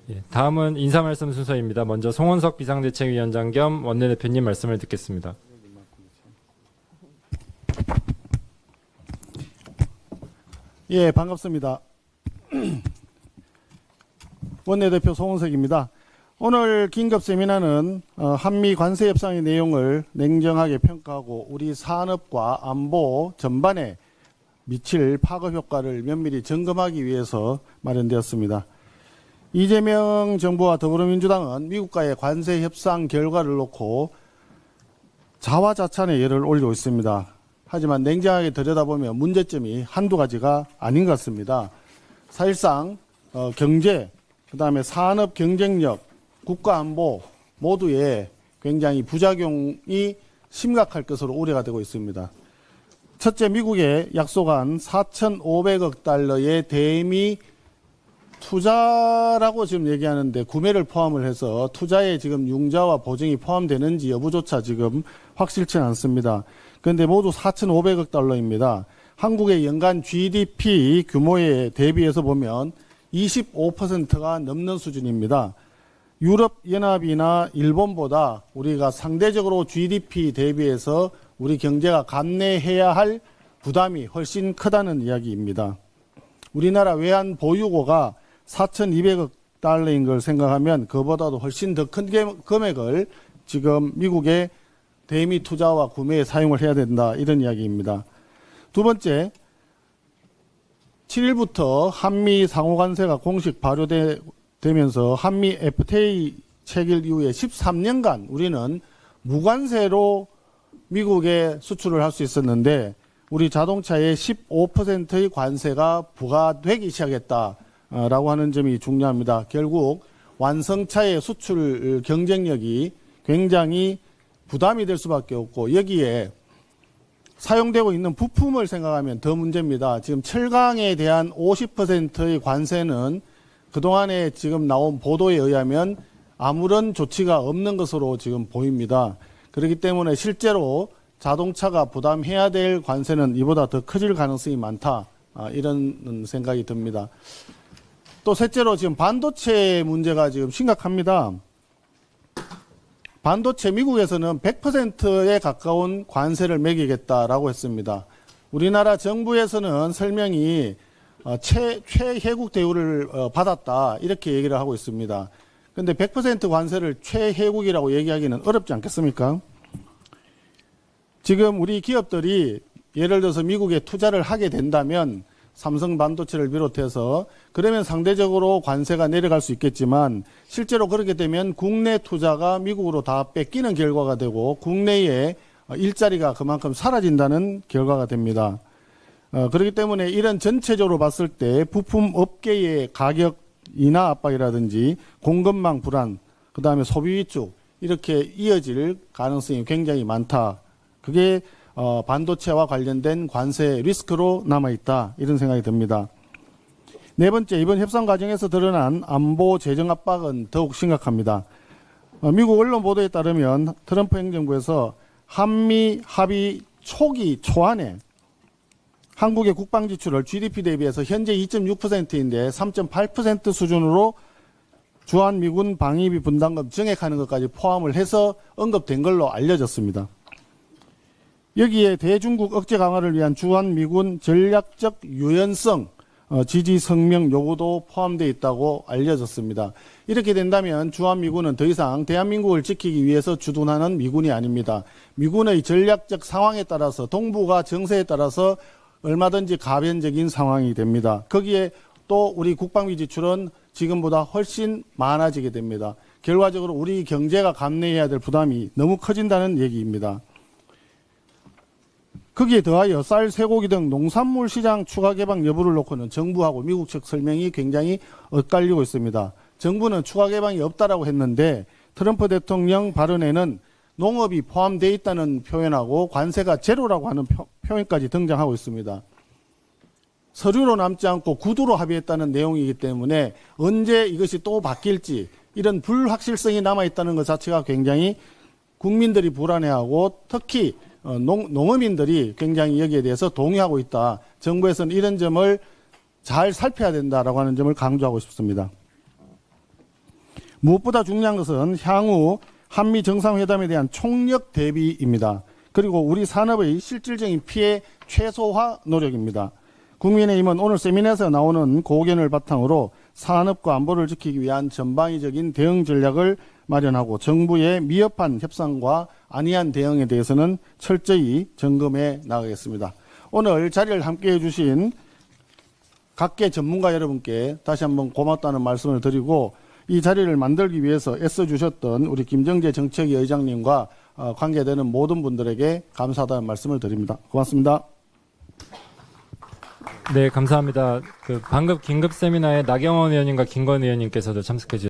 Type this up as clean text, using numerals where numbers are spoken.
예, 다음은 인사 말씀 순서입니다. 먼저 송원석 비상대책위원장 겸 원내대표님 말씀을 듣겠습니다. 예, 반갑습니다. 원내대표 송원석입니다. 오늘 긴급 세미나는 한미 관세 협상의 내용을 냉정하게 평가하고 우리 산업과 안보 전반에 미칠 파급 효과를 면밀히 점검하기 위해서 마련되었습니다. 이재명 정부와 더불어민주당은 미국과의 관세 협상 결과를 놓고 자화자찬의 열을 올리고 있습니다. 하지만 냉정하게 들여다보면 문제점이 한두 가지가 아닌 것 같습니다. 사실상 경제, 그다음에 산업 경쟁력, 국가안보 모두에 굉장히 부작용이 심각할 것으로 우려가 되고 있습니다. 첫째, 미국에 약속한 4,500억 달러의 대미 투자라고 지금 얘기하는데 구매를 포함을 해서 투자에 지금 융자와 보증이 포함되는지 여부조차 지금 확실치는 않습니다. 그런데 모두 4,500억 달러입니다. 한국의 연간 GDP 규모에 대비해서 보면 25%가 넘는 수준입니다. 유럽연합이나 일본보다 우리가 상대적으로 GDP 대비해서 우리 경제가 감내해야 할 부담이 훨씬 크다는 이야기입니다. 우리나라 외환 보유고가 4,200억 달러인 걸 생각하면 그보다도 훨씬 더 큰 금액을 지금 미국의 대미 투자와 구매에 사용을 해야 된다, 이런 이야기입니다. 두 번째, 7일부터 한미 상호관세가 공식 발효되면서 한미 FTA 체결 이후에 13년간 우리는 무관세로 미국에 수출을 할 수 있었는데 우리 자동차에 15%의 관세가 부과되기 시작했다라고 하는 점이 중요합니다. 결국 완성차의 수출 경쟁력이 굉장히 부담이 될 수밖에 없고, 여기에 사용되고 있는 부품을 생각하면 더 문제입니다. 지금 철강에 대한 50%의 관세는 그동안에 지금 나온 보도에 의하면 아무런 조치가 없는 것으로 지금 보입니다. 그렇기 때문에 실제로 자동차가 부담해야 될 관세는 이보다 더 커질 가능성이 많다, 이런 생각이 듭니다. 또 셋째로 지금 반도체 문제가 지금 심각합니다. 반도체 미국에서는 100%에 가까운 관세를 매기겠다라고 했습니다. 우리나라 정부에서는 설명이 최혜국 대우를 받았다, 이렇게 얘기를 하고 있습니다. 그런데 100% 관세를 최혜국이라고 얘기하기는 어렵지 않겠습니까? 지금 우리 기업들이 예를 들어서 미국에 투자를 하게 된다면 삼성 반도체를 비롯해서 그러면 상대적으로 관세가 내려갈 수 있겠지만 실제로 그렇게 되면 국내 투자가 미국으로 다 뺏기는 결과가 되고 국내에 일자리가 그만큼 사라진다는 결과가 됩니다. 그렇기 때문에 이런 전체적으로 봤을 때 부품 업계의 가격 인하 압박이라든지 공급망 불안, 그 다음에 소비 위축, 이렇게 이어질 가능성이 굉장히 많다. 그게 반도체와 관련된 관세 리스크로 남아있다, 이런 생각이 듭니다. 네 번째, 이번 협상 과정에서 드러난 안보 재정 압박은 더욱 심각합니다. 미국 언론 보도에 따르면 트럼프 행정부에서 한미 합의 초안에 한국의 국방 지출을 GDP 대비해서 현재 2.6%인데 3.8% 수준으로 주한미군 방위비 분담금 증액하는 것까지 포함을 해서 언급된 걸로 알려졌습니다. 여기에 대중국 억제 강화를 위한 주한미군 전략적 유연성 지지 성명 요구도 포함되어 있다고 알려졌습니다. 이렇게 된다면 주한미군은 더 이상 대한민국을 지키기 위해서 주둔하는 미군이 아닙니다. 미군의 전략적 상황에 따라서, 동북아 정세에 따라서 얼마든지 가변적인 상황이 됩니다. 거기에 또 우리 국방비 지출은 지금보다 훨씬 많아지게 됩니다. 결과적으로 우리 경제가 감내해야 될 부담이 너무 커진다는 얘기입니다. 거기에 더하여 쌀, 쇠고기 등 농산물 시장 추가 개방 여부를 놓고는 정부하고 미국 측 설명이 굉장히 엇갈리고 있습니다. 정부는 추가 개방이 없다라고 했는데 트럼프 대통령 발언에는 농업이 포함되어 있다는 표현하고 관세가 제로라고 하는 표현까지 등장하고 있습니다. 서류로 남지 않고 구두로 합의했다는 내용이기 때문에 언제 이것이 또 바뀔지 이런 불확실성이 남아있다는 것 자체가 굉장히 국민들이 불안해하고 특히 농어민들이 굉장히 여기에 대해서 동의하고 있다. 정부에서는 이런 점을 잘 살펴야 된다라고 하는 점을 강조하고 싶습니다. 무엇보다 중요한 것은 향후 한미 정상회담에 대한 총력 대비입니다. 그리고 우리 산업의 실질적인 피해 최소화 노력입니다. 국민의힘은 오늘 세미나에서 나오는 고견을 바탕으로 산업과 안보를 지키기 위한 전방위적인 대응 전략을 마련하고 정부의 미흡한 협상과 안이한 대응에 대해서는 철저히 점검해 나가겠습니다. 오늘 자리를 함께해 주신 각계 전문가 여러분께 다시 한번 고맙다는 말씀을 드리고 이 자리를 만들기 위해서 애써주셨던 우리 김정재 정책위 의장님과 관계되는 모든 분들에게 감사하다는 말씀을 드립니다. 고맙습니다. 네, 감사합니다. 방금 긴급 세미나에 나경원 의원님과 김건 의원님께서도 참석해 주셨습니다.